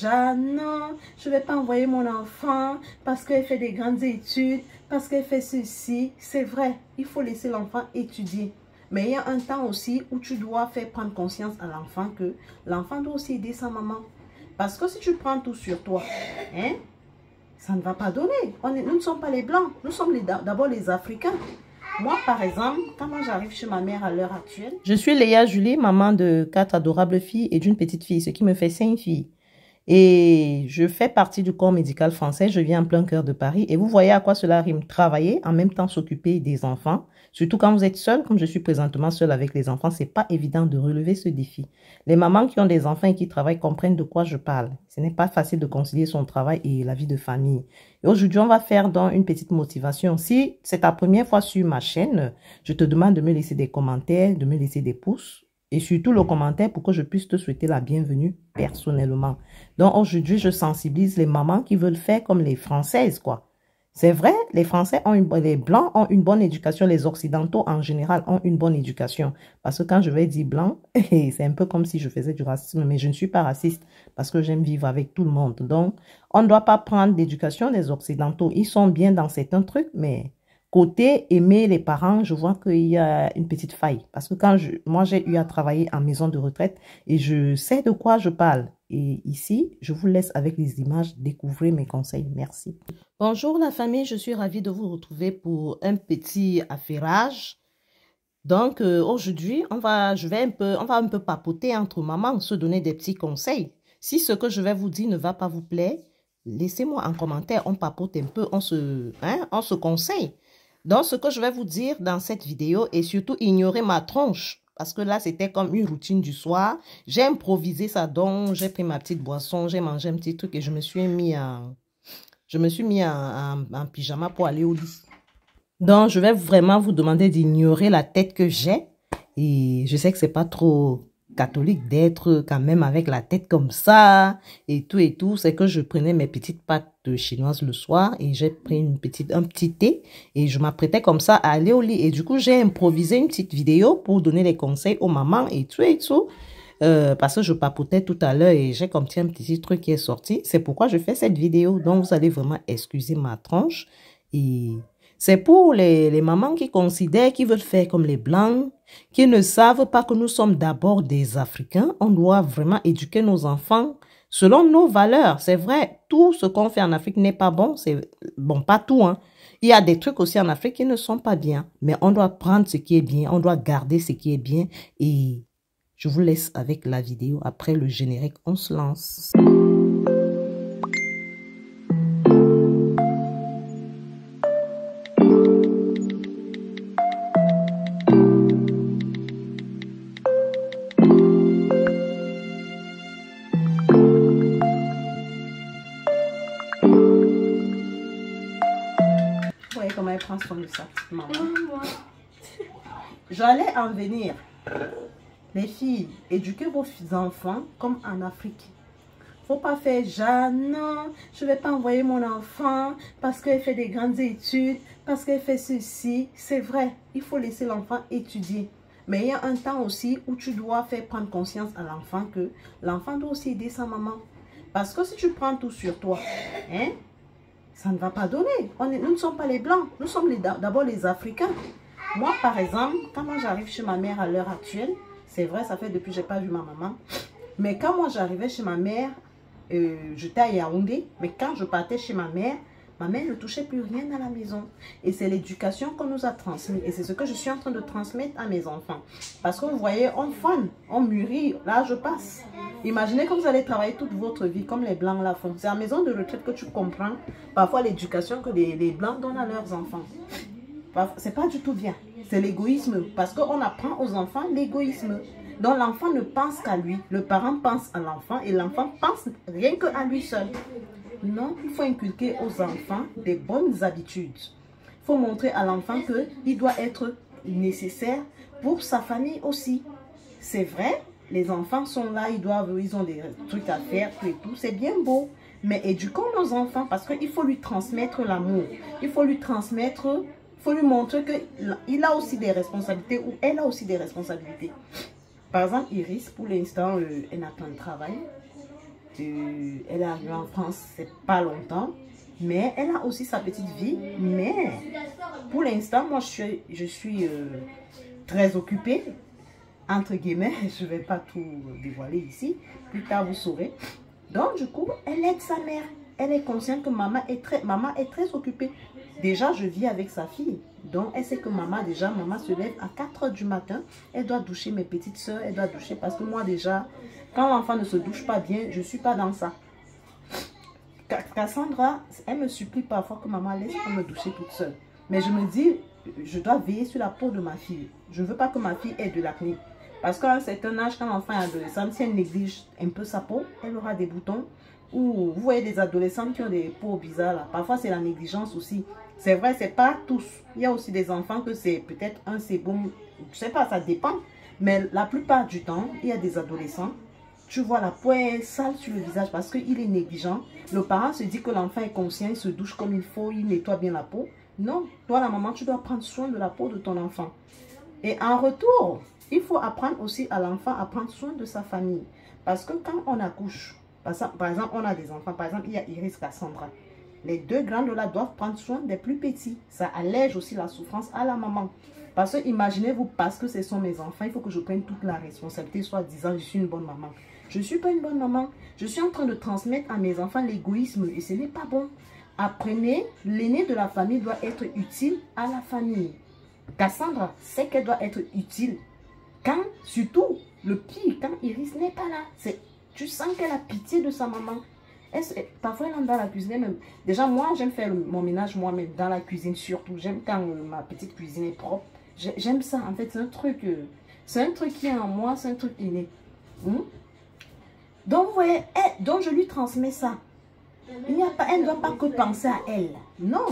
Jeanne, non, je ne vais pas envoyer mon enfant parce qu'elle fait des grandes études, parce qu'elle fait ceci. C'est vrai, il faut laisser l'enfant étudier. Mais il y a un temps aussi où tu dois faire prendre conscience à l'enfant que l'enfant doit aussi aider sa maman. Parce que si tu prends tout sur toi, hein, ça ne va pas donner. Nous ne sommes pas les Blancs, nous sommes d'abord les Africains. Moi, par exemple, quand moi j'arrive chez ma mère à l'heure actuelle... Je suis Léa Julie, maman de 4 adorables filles et d'une petite fille, ce qui me fait 5 filles. Et je fais partie du corps médical français, je viens en plein cœur de Paris. Et vous voyez à quoi cela rime, travailler, en même temps s'occuper des enfants. Surtout quand vous êtes seul, comme je suis présentement seule avec les enfants, c'est pas évident de relever ce défi. Les mamans qui ont des enfants et qui travaillent comprennent de quoi je parle. Ce n'est pas facile de concilier son travail et la vie de famille. Et aujourd'hui, on va faire donc une petite motivation. Si c'est ta première fois sur ma chaîne, je te demande de me laisser des commentaires, de me laisser des pouces. Et surtout le commentaire pour que je puisse te souhaiter la bienvenue personnellement. Donc aujourd'hui, je sensibilise les mamans qui veulent faire comme les Françaises, quoi. C'est vrai, les Français ont les Blancs ont une bonne éducation, les Occidentaux en général ont une bonne éducation. Parce que quand je vais dire blanc, c'est un peu comme si je faisais du racisme, mais je ne suis pas raciste parce que j'aime vivre avec tout le monde. Donc, on ne doit pas prendre l'éducation des Occidentaux. Ils sont bien dans certains trucs, mais... Côté aimer les parents, je vois qu'il y a une petite faille. Parce que moi, j'ai eu à travailler en maison de retraite et je sais de quoi je parle. Et ici, je vous laisse avec les images découvrir mes conseils. Merci. Bonjour la famille, je suis ravie de vous retrouver pour un petit affairage. Donc aujourd'hui, on va un peu papoter entre mamans, se donner des petits conseils. Si ce que je vais vous dire ne va pas vous plaire, laissez-moi en commentaire, on papote un peu, on se conseille. Donc, ce que je vais vous dire dans cette vidéo est surtout ignorer ma tronche. Parce que là, c'était comme une routine du soir. J'ai improvisé ça, donc j'ai pris ma petite boisson, j'ai mangé un petit truc et je me suis mis en pyjama pour aller au lit. Donc, je vais vraiment vous demander d'ignorer la tête que j'ai. Et je sais que c'est pas trop catholique d'être quand même avec la tête comme ça et tout. C'est que je prenais mes petites pâtes chinoises le soir et j'ai pris un petit thé et je m'apprêtais comme ça à aller au lit. Et du coup, j'ai improvisé une petite vidéo pour donner des conseils aux mamans et tout. Parce que je papotais tout à l'heure et j'ai comme un petit truc qui est sorti. C'est pourquoi je fais cette vidéo. Donc, vous allez vraiment excuser ma tronche. Et c'est pour les mamans qui considèrent, qui veulent faire comme les Blancs, qui ne savent pas que nous sommes d'abord des Africains. On doit vraiment éduquer nos enfants selon nos valeurs. C'est vrai, tout ce qu'on fait en Afrique n'est pas bon. C'est bon, pas tout, hein. Il y a des trucs aussi en Afrique qui ne sont pas bien. Mais on doit prendre ce qui est bien, on doit garder ce qui est bien. Et je vous laisse avec la vidéo. Après le générique, on se lance. Vous voyez comment elle prend soin de sa petite maman. J'allais en venir. Les filles, éduquez vos enfants comme en Afrique. Faut pas faire Jeanne, non, je ne vais pas envoyer mon enfant parce qu'elle fait des grandes études, parce qu'elle fait ceci. C'est vrai, il faut laisser l'enfant étudier. Mais il y a un temps aussi où tu dois faire prendre conscience à l'enfant que l'enfant doit aussi aider sa maman. Parce que si tu prends tout sur toi, hein, ça ne va pas donner. Nous ne sommes pas les Blancs, nous sommes d'abord les Africains. Moi, par exemple, quand moi j'arrive chez ma mère à l'heure actuelle, c'est vrai, ça fait depuis que je n'ai pas vu ma maman. Mais quand moi j'arrivais chez ma mère, j'étais à Yaoundé, mais quand je partais chez ma mère ne touchait plus rien à la maison. Et c'est l'éducation qu'on nous a transmise. Et c'est ce que je suis en train de transmettre à mes enfants. Parce que vous voyez, on fane, on mûrit, là je passe. Imaginez que vous allez travailler toute votre vie comme les Blancs la font. C'est à la maison de retraite que tu comprends parfois l'éducation que les Blancs donnent à leurs enfants. C'est pas du tout bien. C'est l'égoïsme. Parce qu'on apprend aux enfants l'égoïsme. Donc l'enfant ne pense qu'à lui. Le parent pense à l'enfant et l'enfant pense rien qu'à lui seul. Non, il faut inculquer aux enfants des bonnes habitudes. Il faut montrer à l'enfant qu'il doit être nécessaire pour sa famille aussi. C'est vrai, les enfants sont là, ils ont des trucs à faire, tout et tout. C'est bien beau. Mais éduquons nos enfants parce qu'il faut lui transmettre l'amour. Il faut lui transmettre... Il faut lui montrer qu'il a aussi des responsabilités ou elle a aussi des responsabilités. Par exemple, Iris, pour l'instant, elle n'a pas de travail. Elle est arrivée en France, c'est pas longtemps. Mais elle a aussi sa petite vie. Mais pour l'instant, moi, je suis très occupée. Entre guillemets, je ne vais pas tout dévoiler ici. Plus tard, vous saurez. Donc, du coup, elle aide sa mère. Elle est consciente que maman est très occupée. Déjà, je vis avec sa fille. Donc, elle sait que maman se lève à 4 h du matin. Elle doit doucher mes petites soeurs. Elle doit doucher parce que moi, déjà, quand l'enfant ne se douche pas bien, je ne suis pas dans ça. Cassandra, elle me supplie parfois que maman laisse me doucher toute seule. Mais je me dis, je dois veiller sur la peau de ma fille. Je ne veux pas que ma fille ait de l'acné. Parce qu'à un certain âge, quand l'enfant est adolescent, si elle néglige un peu sa peau, elle aura des boutons. Ou vous voyez des adolescents qui ont des peaux bizarres là. Parfois, c'est la négligence aussi. C'est vrai, c'est pas tous. Il y a aussi des enfants que c'est peut-être un sébum. Je sais pas, ça dépend. Mais la plupart du temps, il y a des adolescents. Tu vois la peau est sale sur le visage parce qu'il est négligent. Le parent se dit que l'enfant est conscient, il se douche comme il faut, il nettoie bien la peau. Non, toi la maman, tu dois prendre soin de la peau de ton enfant. Et en retour, il faut apprendre aussi à l'enfant à prendre soin de sa famille. Parce que quand on accouche, par exemple, on a des enfants, par exemple, il y a Iris, Cassandra. Les deux grandes là doivent prendre soin des plus petits. Ça allège aussi la souffrance à la maman. Parce que imaginez-vous, parce que ce sont mes enfants, il faut que je prenne toute la responsabilité, soit disant je suis une bonne maman. Je ne suis pas une bonne maman. Je suis en train de transmettre à mes enfants l'égoïsme et ce n'est pas bon. Apprenez, l'aîné de la famille doit être utile à la famille. Cassandra sait qu'elle doit être utile. Quand, surtout, le pire, quand Iris n'est pas là, tu sens qu'elle a pitié de sa maman. Parfois, elle entre dans la cuisine même. Déjà, moi, j'aime faire mon ménage moi-même, dans la cuisine surtout. J'aime quand ma petite cuisine est propre. J'aime ça. En fait, c'est un truc qui est en moi, c'est un truc inné. Donc, vous voyez, donc je lui transmets ça. Elle ne doit pas que penser à elle. Non.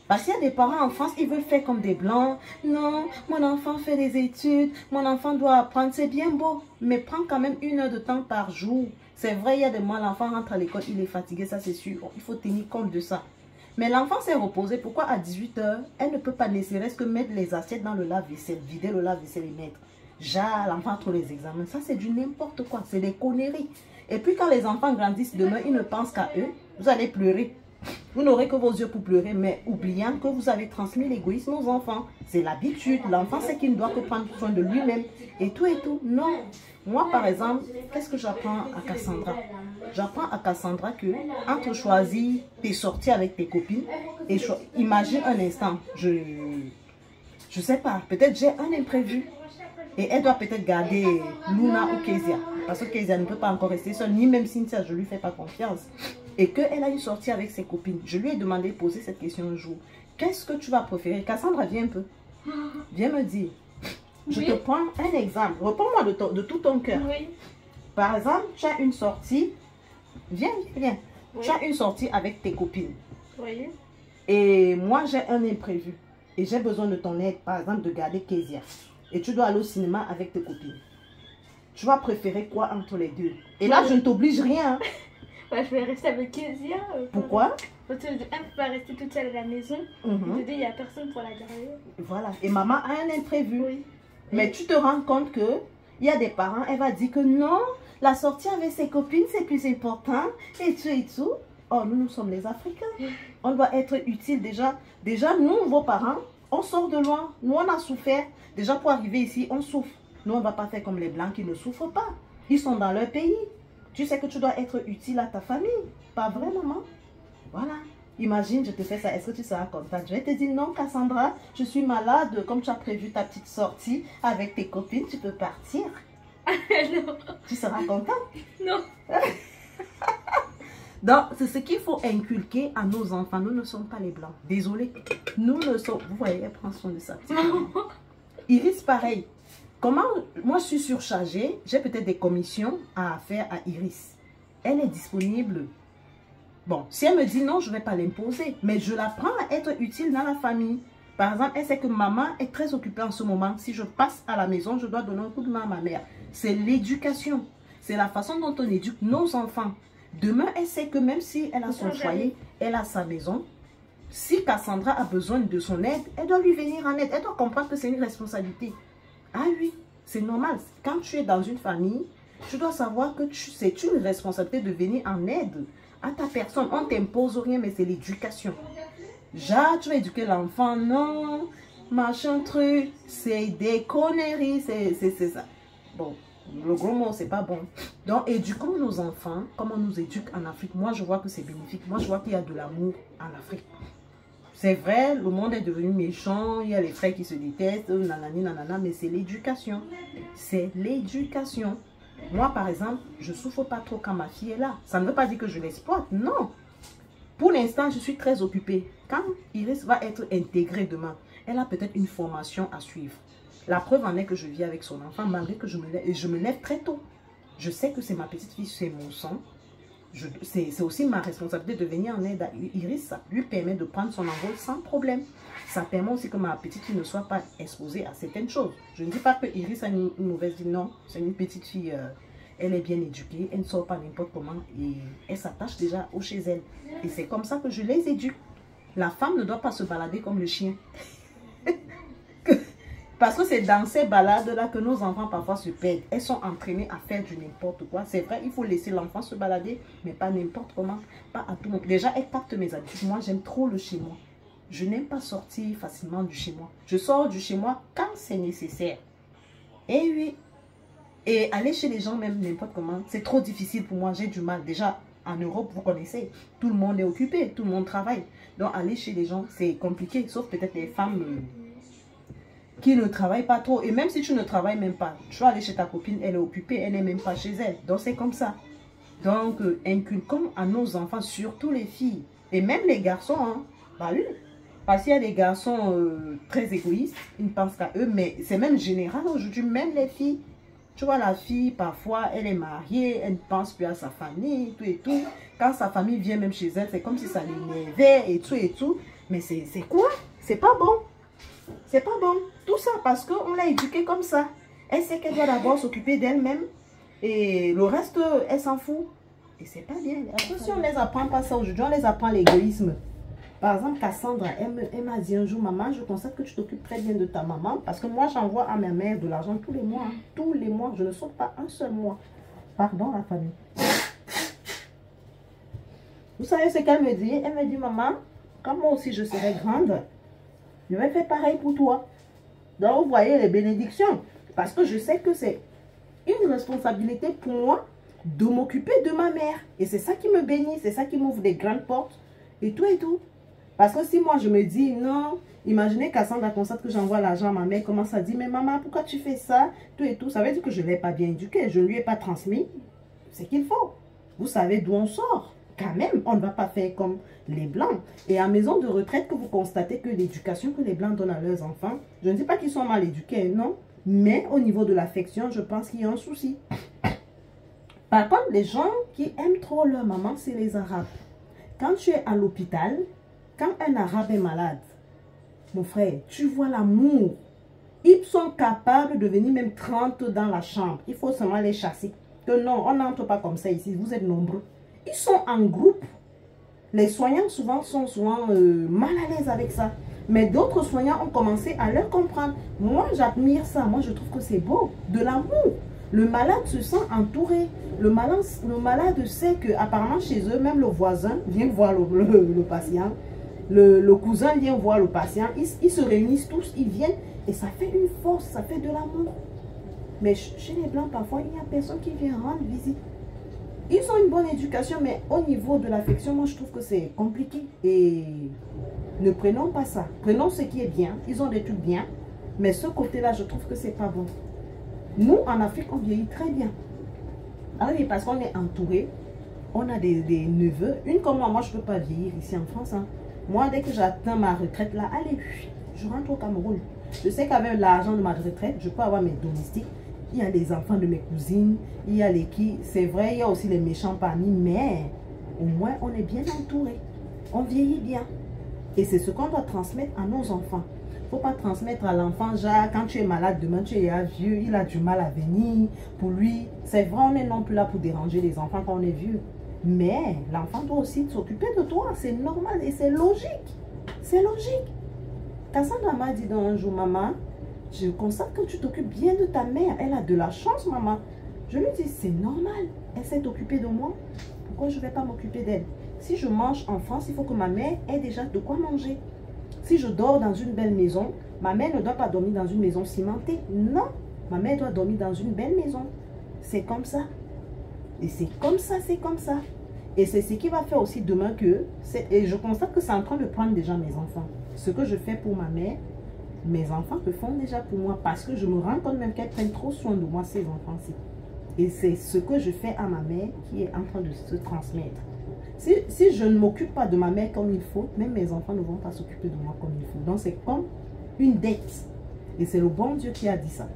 Parce qu'il y a des parents en France, ils veulent faire comme des blancs. Non, mon enfant fait des études, mon enfant doit apprendre. C'est bien beau, mais prends quand même 1 heure de temps par jour. C'est vrai, il y a des mois, l'enfant rentre à l'école, il est fatigué, ça c'est sûr. Il faut tenir compte de ça. Mais l'enfant s'est reposé. Pourquoi à 18 h, elle ne peut pas ne serait-ce que mettre les assiettes dans le lave-vaisselle, vider le lave-vaisselle et mettre. L'enfant entre les examens, ça c'est du n'importe quoi, c'est des conneries. Et puis quand les enfants grandissent demain, ils ne pensent qu'à eux, vous allez pleurer. Vous n'aurez que vos yeux pour pleurer, mais oubliant que vous avez transmis l'égoïsme aux enfants. C'est l'habitude. L'enfant sait qu'il ne doit que prendre soin de lui-même. Et tout et tout. Non. Moi, par exemple, qu'est-ce que j'apprends à Cassandra? J'apprends à Cassandra que entre choisir tes sorties avec tes copines et imagine un instant, je sais pas, peut-être j'ai un imprévu. Et elle doit peut-être garder Luna ou Kezia. Parce que Kezia ne peut pas encore rester seule, ni même Cynthia, je ne lui fais pas confiance. Et qu'elle a une sortie avec ses copines. Je lui ai demandé de poser cette question un jour. Qu'est-ce que tu vas préférer? Cassandra, viens un peu. Viens me dire. Je te prends un exemple. Réponds-moi de tout ton cœur. Oui. Par exemple, tu as une sortie. Viens. Oui. Tu as une sortie avec tes copines. Oui. Et moi, j'ai un imprévu. Et j'ai besoin de ton aide, par exemple, de garder Kezia. Et tu dois aller au cinéma avec tes copines. Tu vas préférer quoi entre les deux? Et là, je ne t'oblige rien. Ouais, je vais rester avec Kezia. Pourquoi? Parce que elle ne peut pas rester toute seule à la maison. Il n'y a personne pour la garder. Voilà. Et maman a un imprévu. Oui. Mais tu te rends compte que il y a des parents, elle va dire que non, la sortie avec ses copines, c'est plus important. Et tout et tout. Oh, nous sommes les Africains. On doit être utile déjà. Déjà, nous, vos parents, on sort de loin. Nous, on a souffert. Déjà, pour arriver ici, on souffre. Nous, on ne va pas faire comme les Blancs qui ne souffrent pas. Ils sont dans leur pays. Tu sais que tu dois être utile à ta famille. Pas vrai, maman? Voilà. Imagine, je te fais ça. Est-ce que tu seras contente? Je vais te dire non, Cassandra. Je suis malade. Comme tu as prévu ta petite sortie avec tes copines, tu peux partir. Non. Tu seras contente? Non. Donc, c'est ce qu'il faut inculquer à nos enfants. Nous ne sommes pas les Blancs. Désolée. Nous ne sommes... Vous voyez, elle prend soin de ça. Iris, pareil. Comment... Moi, je suis surchargée. J'ai peut-être des commissions à faire à Iris. Elle est disponible. Bon, si elle me dit non, je ne vais pas l'imposer. Mais je l'apprends à être utile dans la famille. Par exemple, elle sait que maman est très occupée en ce moment. Si je passe à la maison, je dois donner un coup de main à ma mère. C'est l'éducation. C'est la façon dont on éduque nos enfants. Demain, elle sait que même si elle a son foyer, elle a sa maison. Si Cassandra a besoin de son aide, elle doit lui venir en aide. Elle doit comprendre que c'est une responsabilité. Ah oui, c'est normal. Quand tu es dans une famille, Tu dois savoir que c'est une responsabilité de venir en aide à ta personne. On ne t'impose rien, mais c'est l'éducation. Genre, tu vas éduquer l'enfant, non, machin truc, c'est des conneries, c'est ça. Bon, le gros mot, c'est pas bon. Donc, éduquons nos enfants comme on nous éduque en Afrique. Moi, je vois que c'est bénéfique. Moi, je vois qu'il y a de l'amour en Afrique. C'est vrai, le monde est devenu méchant, il y a les frères qui se détestent, nanani, nanana, mais c'est l'éducation. C'est l'éducation. Moi, par exemple, je ne souffre pas trop quand ma fille est là. Ça ne veut pas dire que je l'exploite, non. Pour l'instant, je suis très occupée. Quand Iris va être intégrée demain, elle a peut-être une formation à suivre. La preuve en est que je vis avec son enfant, malgré que je me lève très tôt. Je sais que c'est ma petite fille, c'est mon sang. C'est aussi ma responsabilité de venir en aide à Iris. Ça lui permet de prendre son envol sans problème. Ça permet aussi que ma petite fille ne soit pas exposée à certaines choses. Je ne dis pas que Iris a une mauvaise vie, non. C'est une petite fille, elle est bien éduquée, elle ne sort pas n'importe comment et elle s'attache déjà au chez elle. Et c'est comme ça que je les éduque. La femme ne doit pas se balader comme le chien. Parce que c'est dans ces balades-là que nos enfants parfois se perdent. Elles sont entraînées à faire du n'importe quoi. C'est vrai, il faut laisser l'enfant se balader, mais pas n'importe comment, pas à tout moment. Déjà, elle capte mes habitudes. Moi, j'aime trop le chez moi. Je n'aime pas sortir facilement du chez moi. Je sors du chez moi quand c'est nécessaire. Et oui. Et aller chez les gens, même n'importe comment, c'est trop difficile pour moi. J'ai du mal. Déjà, en Europe, vous connaissez, tout le monde est occupé, tout le monde travaille. Donc, aller chez les gens, c'est compliqué, sauf peut-être les femmes qui ne travaillent pas trop. Et même si tu ne travailles même pas, tu vas aller chez ta copine, elle est occupée, elle n'est même pas chez elle. Donc, c'est comme ça. Donc, inculquons à nos enfants, surtout les filles, et même les garçons, hein, bah oui. Parce qu'il y a des garçons très égoïstes, ils ne pensent qu'à eux, mais c'est même général aujourd'hui, même les filles. Tu vois, la fille, parfois, elle est mariée, elle ne pense plus à sa famille, tout et tout. Quand sa famille vient même chez elle, c'est comme si ça l'énervait et tout et tout. Mais c'est quoi? C'est pas bon. C'est pas bon. Tout ça parce qu'on l'a éduquée comme ça. Elle sait qu'elle doit d'abord s'occuper d'elle-même. Et le reste, elle s'en fout. Et c'est pas bien. Après, si on ne les apprend pas ça aujourd'hui, on les apprend l'égoïsme. Par exemple, Cassandra, elle m'a dit un jour, maman, je constate que tu t'occupes très bien de ta maman. Parce que moi, j'envoie à ma mère de l'argent tous les mois. Hein. Tous les mois, je ne saute pas un seul mois. Pardon, la famille. Vous savez ce qu'elle me dit? Elle me dit, maman, quand moi aussi je serai grande, je vais faire pareil pour toi. Donc, vous voyez les bénédictions. Parce que je sais que c'est une responsabilité pour moi de m'occuper de ma mère. Et c'est ça qui me bénit, c'est ça qui m'ouvre des grandes portes. Et tout et tout. Parce que si moi je me dis non, imaginez Cassandra constate que j'envoie l'argent à ma mère, commence à dire mais maman pourquoi tu fais ça, tout et tout, ça veut dire que je ne l'ai pas bien éduqué, je ne lui ai pas transmis ce qu'il faut. Vous savez d'où on sort. Quand même, on ne va pas faire comme les Blancs. Et à maison de retraite que vous constatez que l'éducation que les Blancs donnent à leurs enfants, je ne dis pas qu'ils sont mal éduqués, non, mais au niveau de l'affection, je pense qu'il y a un souci. Par contre, les gens qui aiment trop leur maman, c'est les Arabes. Quand tu es à l'hôpital, quand un Arabe est malade, mon frère, tu vois l'amour. Ils sont capables de venir même 30 dans la chambre. Il faut seulement les chasser. Que non, on n'entre pas comme ça ici. Vous êtes nombreux. Ils sont en groupe. Les soignants souvent sont mal à l'aise avec ça. Mais d'autres soignants ont commencé à leur comprendre. Moi, j'admire ça. Moi, je trouve que c'est beau. De l'amour. Le malade se sent entouré. Le malade sait qu'apparemment chez eux, même le voisin vient voir le patient. Le cousin vient voir le patient. Ils se réunissent tous, ils viennent. Et ça fait une force, ça fait de l'amour. Mais chez les Blancs, parfois, il n'y a personne qui vient rendre visite. Ils ont une bonne éducation, mais au niveau de l'affection, moi, je trouve que c'est compliqué. Et ne prenons pas ça. Prenons ce qui est bien. Ils ont des trucs bien. Mais ce côté-là, je trouve que c'est pas bon. Nous, en Afrique, on vieillit très bien. Ah oui, parce qu'on est entouré. On a des neveux. Une comme moi, je ne peux pas vieillir ici en France. Hein. Moi, dès que j'atteins ma retraite, là, allez, je rentre au Cameroun. Je sais qu'avec l'argent de ma retraite, je peux avoir mes domestiques. Il y a les enfants de mes cousines. Il y a les qui. C'est vrai, il y a aussi les méchants parmi. Mais au moins, on est bien entouré. On vieillit bien. Et c'est ce qu'on doit transmettre à nos enfants. Il ne faut pas transmettre à l'enfant, genre, quand tu es malade, demain tu es vieux, il a du mal à venir. Pour lui, c'est vrai, on n'est non plus là pour déranger les enfants quand on est vieux. Mais l'enfant doit aussi s'occuper de toi. C'est normal et c'est logique. C'est logique. Cassandra m'a dit un jour, maman, je constate que tu t'occupes bien de ta mère. Elle a de la chance, maman. Je lui dis, c'est normal. Elle s'est occupée de moi. Pourquoi je ne vais pas m'occuper d'elle? Si je mange en France, il faut que ma mère ait déjà de quoi manger. Si je dors dans une belle maison, ma mère ne doit pas dormir dans une maison cimentée. Non, ma mère doit dormir dans une belle maison. C'est comme ça. Et c'est comme ça, c'est comme ça. Et c'est ce qui va faire aussi demain que... Et je constate que c'est en train de prendre déjà mes enfants. Ce que je fais pour ma mère, mes enfants le font déjà pour moi. Parce que je me rends compte même qu'elles prennent trop soin de moi, ces enfants-ci. Et c'est ce que je fais à ma mère qui est en train de se transmettre. Si je ne m'occupe pas de ma mère comme il faut, même mes enfants ne vont pas s'occuper de moi comme il faut. Donc c'est comme une dette. Et c'est le bon Dieu qui a dit ça.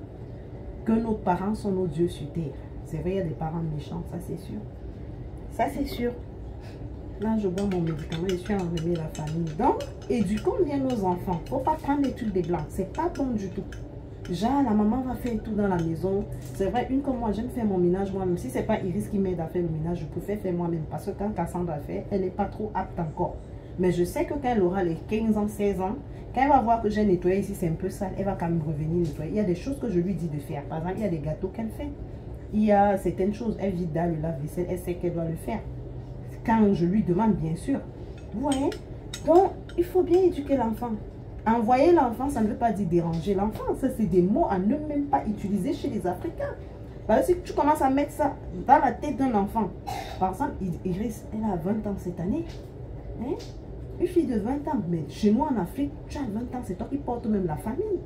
Que nos parents sont nos dieux sur terre. C'est vrai, il y a des parents méchants, ça c'est sûr. Ça c'est sûr. Là, je bois mon médicament, je suis enrhumée la famille. Donc, éduquons bien nos enfants. Il ne faut pas prendre les trucs des blancs. C'est pas bon du tout. Genre, la maman va faire tout dans la maison. C'est vrai, une comme moi, j'aime faire mon ménage moi-même. Si ce n'est pas Iris qui m'aide à faire le ménage, je préfère faire moi-même. Parce que quand Cassandra fait, elle n'est pas trop apte encore. Mais je sais que quand elle aura les 15 ans, 16 ans, quand elle va voir que j'ai nettoyé ici, c'est un peu sale, elle va quand même revenir nettoyer. Il y a des choses que je lui dis de faire. Par exemple, il y a des gâteaux qu'elle fait. Il y a certaines choses, elle vide dans le lave-vaisselle, elle sait qu'elle doit le faire. Quand je lui demande, bien sûr. Vous voyez? Donc, il faut bien éduquer l'enfant. Envoyer l'enfant, ça ne veut pas dire déranger l'enfant. Ça, c'est des mots à ne même pas utiliser chez les Africains. Parce que si tu commences à mettre ça dans la tête d'un enfant, par exemple, Iris, elle a 20 ans cette année. Hein? Une fille de 20 ans. Mais chez moi en Afrique, tu as 20 ans, c'est toi qui portes même la famille.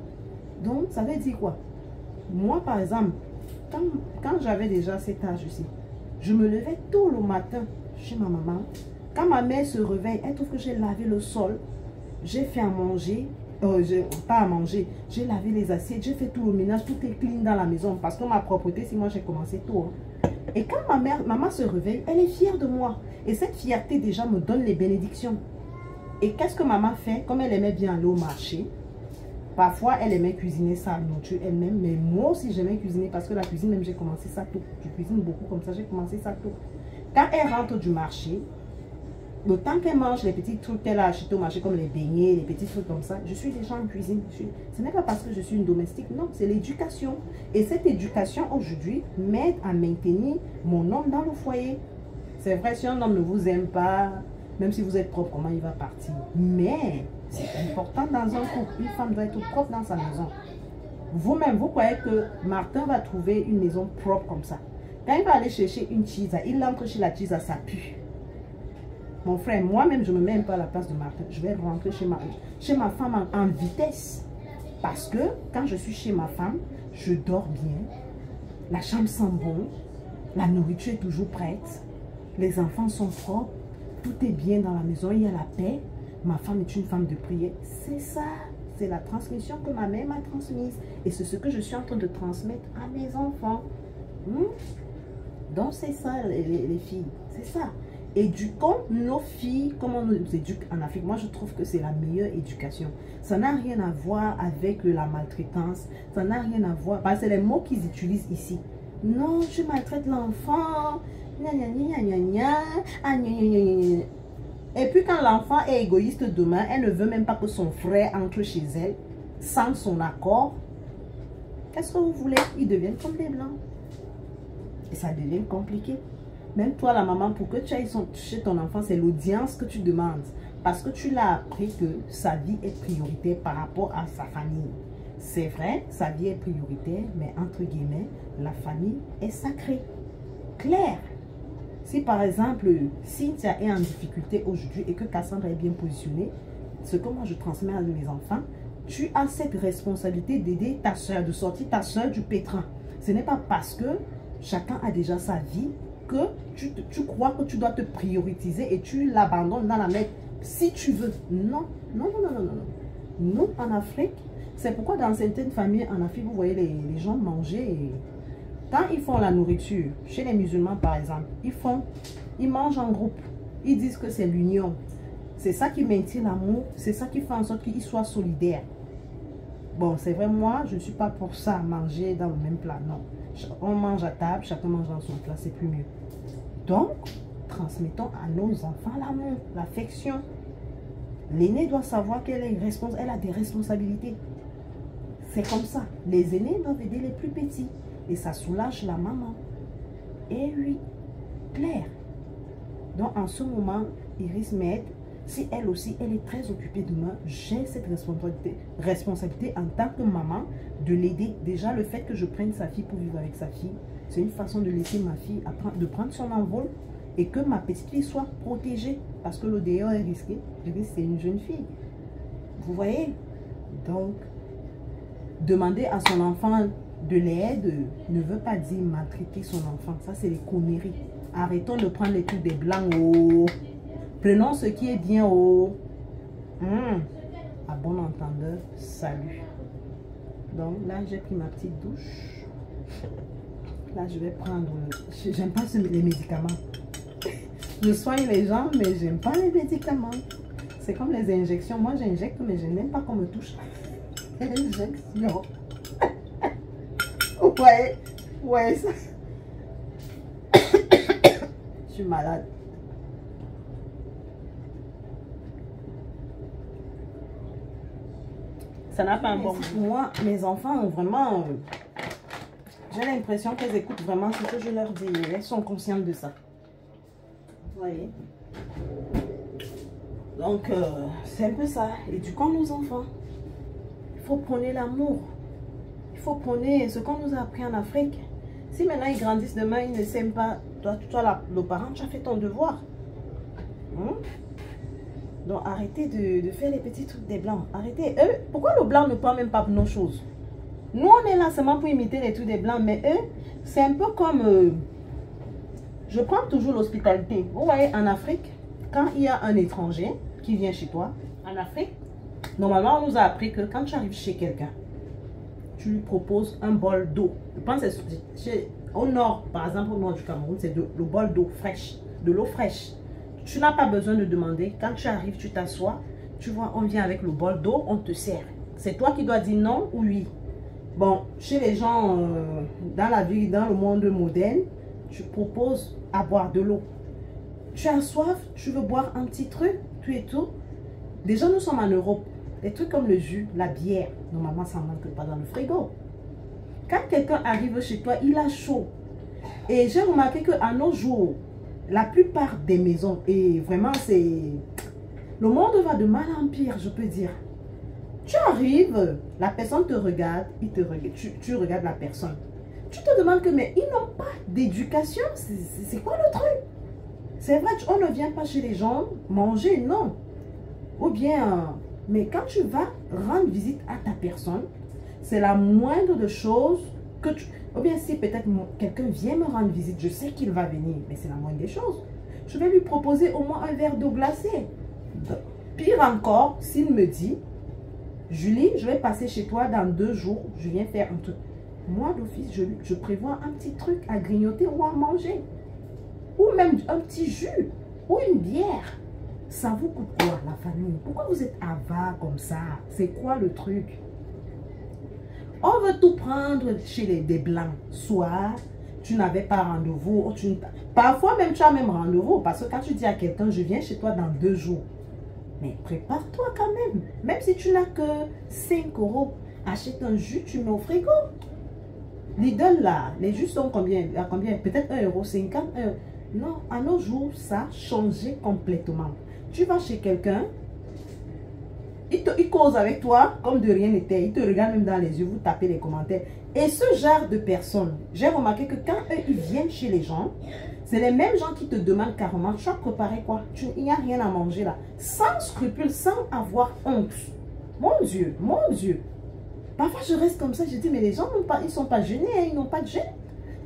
Donc, ça veut dire quoi? Moi, par exemple, quand j'avais déjà cet âge ici, je me levais tôt le matin chez ma maman. Quand ma mère se réveille, elle trouve que j'ai lavé le sol, j'ai fait à manger, pas à manger, j'ai lavé les assiettes, j'ai fait tout le ménage, tout est clean dans la maison. Parce que ma propreté, si moi j'ai commencé tôt. Hein. Et quand maman se réveille, elle est fière de moi. Et cette fierté déjà me donne les bénédictions. Et qu'est-ce que maman fait? Comme elle aimait bien aller au marché, parfois elle aimait cuisiner sa nourriture elle-même. Mais moi aussi j'aimais cuisiner parce que la cuisine, même j'ai commencé ça tôt. Je cuisine beaucoup comme ça, j'ai commencé ça tôt. Quand elle rentre du marché, le temps qu'elle mange les petits trucs qu'elle a achetés au marché, comme les beignets, les petits trucs comme ça, je suis déjà en cuisine. Ce n'est pas parce que je suis une domestique, non, c'est l'éducation. Et cette éducation aujourd'hui m'aide à maintenir mon homme dans le foyer. C'est vrai, si un homme ne vous aime pas, même si vous êtes propre, comment il va partir? Mais c'est important dans un couple. Une femme doit être propre dans sa maison. Vous-même, vous croyez que Martin va trouver une maison propre comme ça? Quand il va aller chercher une cheese, il entre chez la cheese, ça pue. Mon frère, moi-même, je ne me mets même pas à la place de Martin. Je vais rentrer chez ma femme en vitesse. Parce que quand je suis chez ma femme, je dors bien. La chambre sent bon. La nourriture est toujours prête. Les enfants sont propres. Tout est bien dans la maison. Il y a la paix. Ma femme est une femme de prière. C'est ça. C'est la transmission que ma mère m'a transmise. Et c'est ce que je suis en train de transmettre à mes enfants. Donc c'est ça les filles. C'est ça. Éduquons nos filles comme on nous éduque en Afrique. Moi, je trouve que c'est la meilleure éducation. Ça n'a rien à voir avec la maltraitance. Ça n'a rien à voir. Parce que c'est les mots qu'ils utilisent ici. Non, je maltraite l'enfant. Et puis quand l'enfant est égoïste demain, elle ne veut même pas que son frère entre chez elle sans son accord. Qu'est-ce que vous voulez? Ils deviennent comme des blancs. Et ça devient compliqué. Même toi, la maman, pour que tu ailles chez ton enfant, c'est l'audience que tu demandes. Parce que tu l'as appris que sa vie est prioritaire par rapport à sa famille. C'est vrai, sa vie est prioritaire, mais entre guillemets, la famille est sacrée. Claire. Si par exemple, Cynthia est en difficulté aujourd'hui et que Cassandra est bien positionnée, ce que moi je transmets à mes enfants, tu as cette responsabilité d'aider ta soeur, de sortir ta soeur du pétrin. Ce n'est pas parce que chacun a déjà sa vie que tu crois que tu dois te prioriser et tu l'abandonnes dans la mer si tu veux. Non, non, non, non, non, non. Nous, en Afrique, c'est pourquoi dans certaines familles en Afrique, vous voyez les gens manger. Et quand ils font la nourriture, chez les musulmans par exemple, ils mangent en groupe. Ils disent que c'est l'union. C'est ça qui maintient l'amour. C'est ça qui fait en sorte qu'ils soient solidaires. Bon, c'est vrai, moi, je ne suis pas pour ça, manger dans le même plat. Non. On mange à table, chacun mange dans son plat, c'est plus mieux. Donc, transmettons à nos enfants l'amour, l'affection. L'aîné doit savoir qu'elle est responsable, elle a des responsabilités. C'est comme ça. Les aînés doivent aider les plus petits. Et ça soulage la maman. Et oui, clair. Donc, en ce moment, Iris m'aide. Si elle aussi, elle est très occupée demain, j'ai cette responsabilité en tant que maman de l'aider. Déjà, le fait que je prenne sa fille pour vivre avec sa fille, c'est une façon de laisser ma fille de prendre son envol et que ma petite fille soit protégée. Parce que l'ODR est risqué. Iris, c'est une jeune fille. Vous voyez? Donc, demander à son enfant de l'aide ne veut pas dire maltraiter son enfant. Ça, c'est les conneries. Arrêtons de prendre les trucs des blancs. Oh. Prenons ce qui est bien. Oh. À bon entendeur, salut. Donc là, j'ai pris ma petite douche. Là, je vais prendre... J'aime pas les médicaments. Je soigne les gens, mais j'aime pas les médicaments. C'est comme les injections. Moi, j'injecte, mais je n'aime pas qu'on me touche. Injection. Ouais, ouais, ça. Je suis malade. Ça n'a pas un bon goût. Moi, mes enfants ont vraiment... j'ai l'impression qu'elles écoutent vraiment ce que je leur dis. Elles sont conscientes de ça. Vous voyez? Donc, c'est un peu ça. Éduquons nos enfants. Il faut prôner l'amour. Il faut prôner ce qu'on nous a appris en Afrique. Si maintenant ils grandissent demain, ils ne s'aiment pas, toi le parent, tu as fait ton devoir. Donc arrêtez de faire les petits trucs des blancs. Arrêtez. Eux, pourquoi le blanc ne prend même pas nos choses? Nous, on est là seulement pour imiter les trucs des blancs. Mais eux, c'est un peu comme... je prends toujours l'hospitalité. Vous voyez, en Afrique, quand il y a un étranger qui vient chez toi, en Afrique, normalement, on nous a appris que quand tu arrives chez quelqu'un, tu lui proposes un bol d'eau. Je pense que c'est au nord, par exemple au nord du Cameroun, c'est le bol d'eau fraîche, de l'eau fraîche. Tu n'as pas besoin de demander. Quand tu arrives, tu t'assois, tu vois, on vient avec le bol d'eau, on te sert. C'est toi qui dois dire non ou oui. Bon, chez les gens, dans la vie, dans le monde moderne, tu proposes à boire de l'eau. Tu as soif, tu veux boire un petit truc, tout et tout. Déjà, nous sommes en Europe. Des trucs comme le jus, la bière, normalement, ça ne manque pas dans le frigo. Quand quelqu'un arrive chez toi, il a chaud. Et j'ai remarqué qu'à nos jours, la plupart des maisons, et vraiment, c'est... le monde va de mal en pire, je peux dire. Tu arrives, la personne te regarde, tu regardes la personne. Tu te demandes que, mais ils n'ont pas d'éducation. C'est quoi le truc? C'est vrai, on ne vient pas chez les gens manger, non. Ou bien... mais quand tu vas rendre visite à ta personne, c'est la moindre de choses que tu... ou bien si peut-être quelqu'un vient me rendre visite, je sais qu'il va venir, mais c'est la moindre des choses. Je vais lui proposer au moins un verre d'eau glacée. Pire encore, s'il me dit, Julie, je vais passer chez toi dans 2 jours, je viens faire un truc. Moi, d'office, je prévois un petit truc à grignoter ou à manger. Ou même un petit jus, ou une bière. Ça vous coûte quoi, la famille? Pourquoi vous êtes avare comme ça? C'est quoi le truc? On veut tout prendre chez des blancs. Soit tu n'avais pas rendez-vous. Parfois même tu as même rendez-vous. Parce que quand tu dis à quelqu'un, je viens chez toi dans 2 jours. Mais prépare-toi quand même. Même si tu n'as que 5 €, achète un jus, tu mets au frigo. Lidl là, les jus sont combien? À combien? Peut-être 1,50 €. Non, à nos jours, ça a changé complètement. Tu vas chez quelqu'un, il cause avec toi comme de rien n'était. Il te regarde même dans les yeux, vous tapez les commentaires. Et ce genre de personnes, j'ai remarqué que quand eux, ils viennent chez les gens, c'est les mêmes gens qui te demandent carrément, tu as préparé quoi? Il n'y a rien à manger là. Sans scrupule, sans avoir honte. Mon Dieu, mon Dieu. Parfois, je reste comme ça, je dis, mais les gens ils ne sont pas gênés, hein, ils n'ont pas de gêne.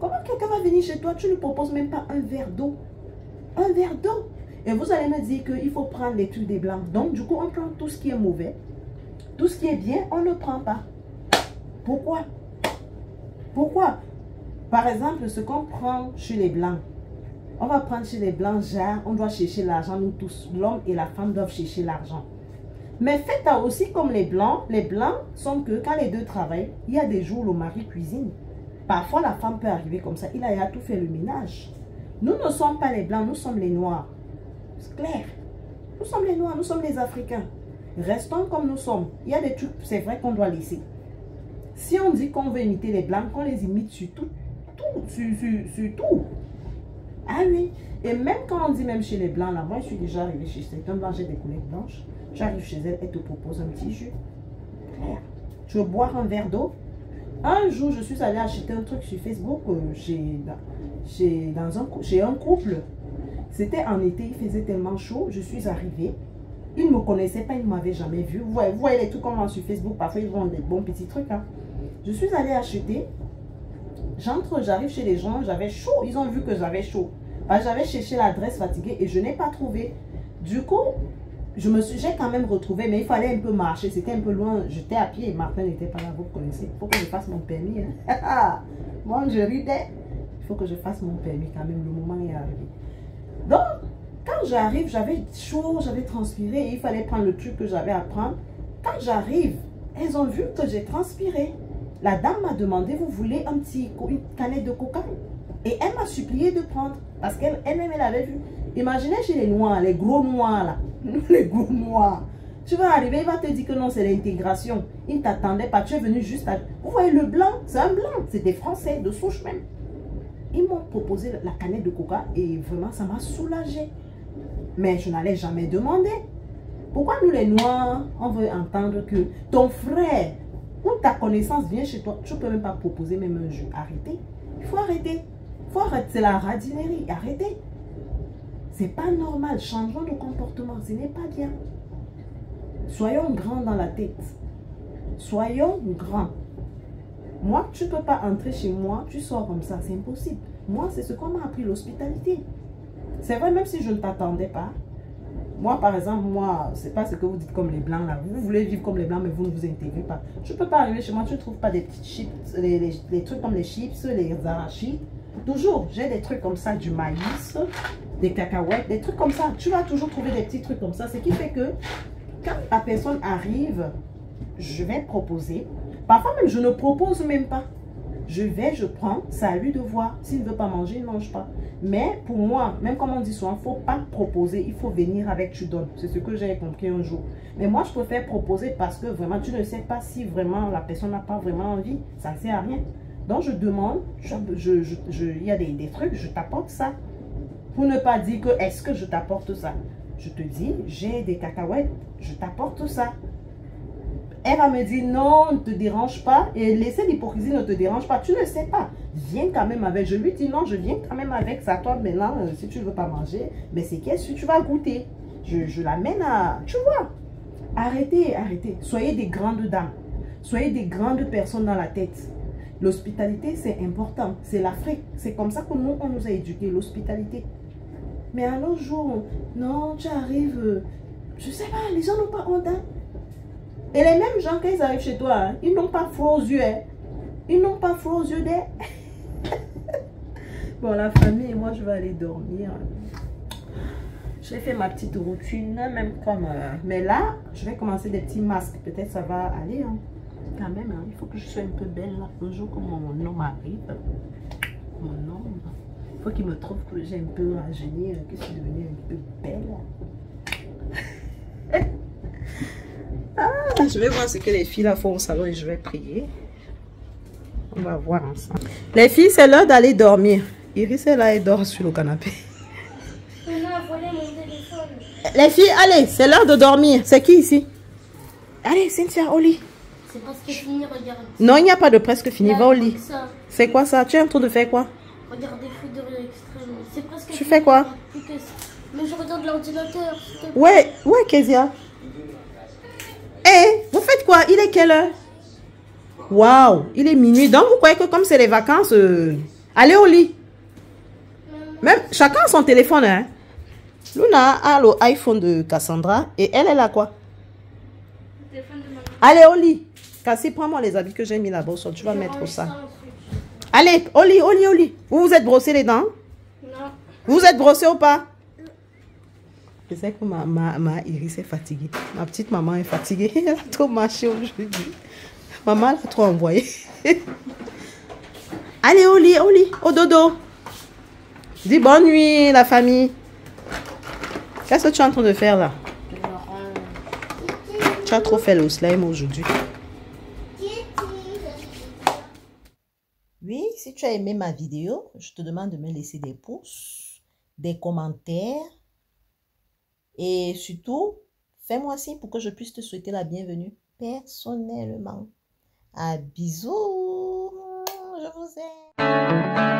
Comment quelqu'un va venir chez toi, tu ne lui proposes même pas un verre d'eau? Un verre d'eau. Et vous allez me dire qu'il faut prendre les trucs des blancs. Donc, du coup, on prend tout ce qui est mauvais. Tout ce qui est bien, on ne prend pas. Pourquoi? Pourquoi? Par exemple, ce qu'on prend chez les blancs. On va prendre chez les blancs, genre, on doit chercher l'argent, nous tous. L'homme et la femme doivent chercher l'argent. Mais faites aussi comme les blancs. Les blancs sont que quand les deux travaillent, il y a des jours où le mari cuisine. Parfois, la femme peut arriver comme ça. Il a tout fait le ménage. Nous ne sommes pas les blancs, nous sommes les noirs. C'est clair. Nous sommes les noirs, nous sommes les Africains. Restons comme nous sommes. Il y a des trucs, c'est vrai qu'on doit laisser. Si on dit qu'on veut imiter les blancs, qu'on les imite sur tout. Sur tout. Ah oui. Et même quand on dit même chez les blancs, là, moi je suis déjà arrivée chez certains blancs, j'ai des collègues blanches. J'arrive chez elle, elle te propose un petit jus. Tu veux boire un verre d'eau? Un jour, je suis allée acheter un truc sur Facebook chez un couple. C'était en été, il faisait tellement chaud. Je suis arrivée. Ils ne me connaissaient pas, ils ne m'avaient jamais vu. Vous voyez les trucs comment sur Facebook, parfois ils vendent des bons petits trucs. Hein. Je suis allée acheter. J'arrive chez les gens, j'avais chaud. Ils ont vu que j'avais chaud. J'avais cherché l'adresse fatiguée et je n'ai pas trouvé. Du coup, j'ai quand même retrouvé, mais il fallait un peu marcher. C'était un peu loin. J'étais à pied et Martin n'était pas là. Vous connaissez. Il faut que je fasse mon permis. Hein. Moi, je ridais. Il faut que je fasse mon permis quand même. Le moment est arrivé. Donc, quand j'arrive, j'avais chaud, j'avais transpiré. Et il fallait prendre le truc que j'avais à prendre. Quand j'arrive, elles ont vu que j'ai transpiré. La dame m'a demandé, vous voulez une canette de coca? Et elle m'a supplié de prendre. Parce qu'elle-même, elle avait vu. Imaginez chez les noirs, les gros noirs là. Les gros noirs. Tu vas arriver, il va te dire que non, c'est l'intégration. Il ne t'attendait pas. Tu es venu juste à... Vous voyez, le blanc, c'est un blanc. C'est des Français, de souche même. Ils m'ont proposé la canette de coca et vraiment, ça m'a soulagée. Mais je n'allais jamais demander. Pourquoi nous, les noirs, on veut entendre que ton frère ou ta connaissance vient chez toi, tu ne peux même pas proposer même un jus. Arrêtez. Il faut arrêter. Il faut arrêter. C'est la radinerie. Arrêtez. C'est pas normal. Changeons de comportement. Ce n'est pas bien. Soyons grands dans la tête. Soyons grands. Moi, tu ne peux pas entrer chez moi, tu sors comme ça. C'est impossible. Moi, c'est ce qu'on m'a appris, l'hospitalité. C'est vrai, même si je ne t'attendais pas. Moi, par exemple, moi, c'est pas ce que vous dites comme les blancs là. Vous voulez vivre comme les blancs, mais vous ne vous intégrez pas. Je ne peux pas arriver chez moi, tu ne trouves pas des petites chips, les trucs comme les chips, les arachides. Toujours, j'ai des trucs comme ça, du maïs, des cacahuètes, des trucs comme ça. Tu vas toujours trouver des petits trucs comme ça. Ce qui fait que quand la personne arrive, je vais proposer. Parfois même, je ne propose même pas. Je prends, c'est à lui de voir. S'il ne veut pas manger, il ne mange pas. Mais pour moi, même comme on dit souvent, il ne faut pas proposer, il faut venir avec tu donnes. C'est ce que j'ai compris un jour. Mais moi, je préfère proposer parce que vraiment, tu ne sais pas si vraiment la personne n'a pas vraiment envie. Ça ne sert à rien. Donc, je demande, il y a des trucs, je t'apporte ça. Pour ne pas dire que, est-ce que je t'apporte ça? Je te dis, j'ai des cacahuètes, je t'apporte ça. Elle va me dire, non, ne te dérange pas. Et laisser l'hypocrisie ne te dérange pas. Tu ne sais pas. Viens quand même avec. Je lui dis, non, je viens quand même avec ça. Toi, maintenant, si tu ne veux pas manger, mais c'est qu'est-ce que tu vas goûter? Je l'amène à... Tu vois? Arrêtez, arrêtez. Soyez des grandes dames. Soyez des grandes personnes dans la tête. L'hospitalité, c'est important. C'est l'Afrique. C'est comme ça que nous, on nous a éduqués, l'hospitalité. Mais à l'autre jour, non, tu arrives... je sais pas, les gens n'ont pas honte. Hein? Et les mêmes gens, quand ils arrivent chez toi, hein, ils n'ont pas froid aux yeux. Hein. Ils n'ont pas froid aux yeux d'eux. Bon, la famille, moi, je vais aller dormir. J'ai fait ma petite routine, même comme... mais là, je vais commencer des petits masques. Peut-être ça va aller. Hein. Quand même, hein, il faut que je sois un peu belle. Là. Le jour que mon homme arrive, mon homme, il faut qu'il me trouve que j'ai un peu rajeuni, que je suis devenue un peu belle. Ah, je vais voir ce que les filles là font au salon et je vais prier. On va voir ensemble. Les filles, c'est l'heure d'aller dormir. Iris est là et dort sur le canapé. Les filles, allez, c'est l'heure de dormir. C'est qui ici? Allez, Cynthia, au lit. C'est presque fini, regarde. Non, il n'y a pas de presque fini, va au lit. C'est quoi ça? Tu es en train de faire quoi? Regarde des photos extrêmes. C'est presque tu fais quoi? Mais je regarde l'ordinateur. Ouais, Kezia. Eh, vous faites quoi? Il est quelle heure? Waouh, il est minuit. Donc, vous croyez que comme c'est les vacances, allez au lit. Même, chacun a son téléphone, hein. Luna a le iPhone de Cassandra et elle a quoi? Allez au lit. Cassie, prends-moi les habits que j'ai mis là-bas. Tu vas mettre ça. Allez, au lit, au lit, au lit. Vous vous êtes brossé les dents? Non. Vous vous êtes brossé ou pas? Je sais que ma Iris est fatiguée. Ma petite maman est fatiguée. Elle a trop marché aujourd'hui. Maman l'a trop envoyé. Allez au lit, au dodo. Dis bonne nuit, la famille. Qu'est-ce que tu es en train de faire là? Tu as trop fait le slime aujourd'hui. Oui, si tu as aimé ma vidéo, je te demande de me laisser des pouces. des commentaires. Et surtout, fais-moi signe pour que je puisse te souhaiter la bienvenue personnellement. À bisous, je vous aime.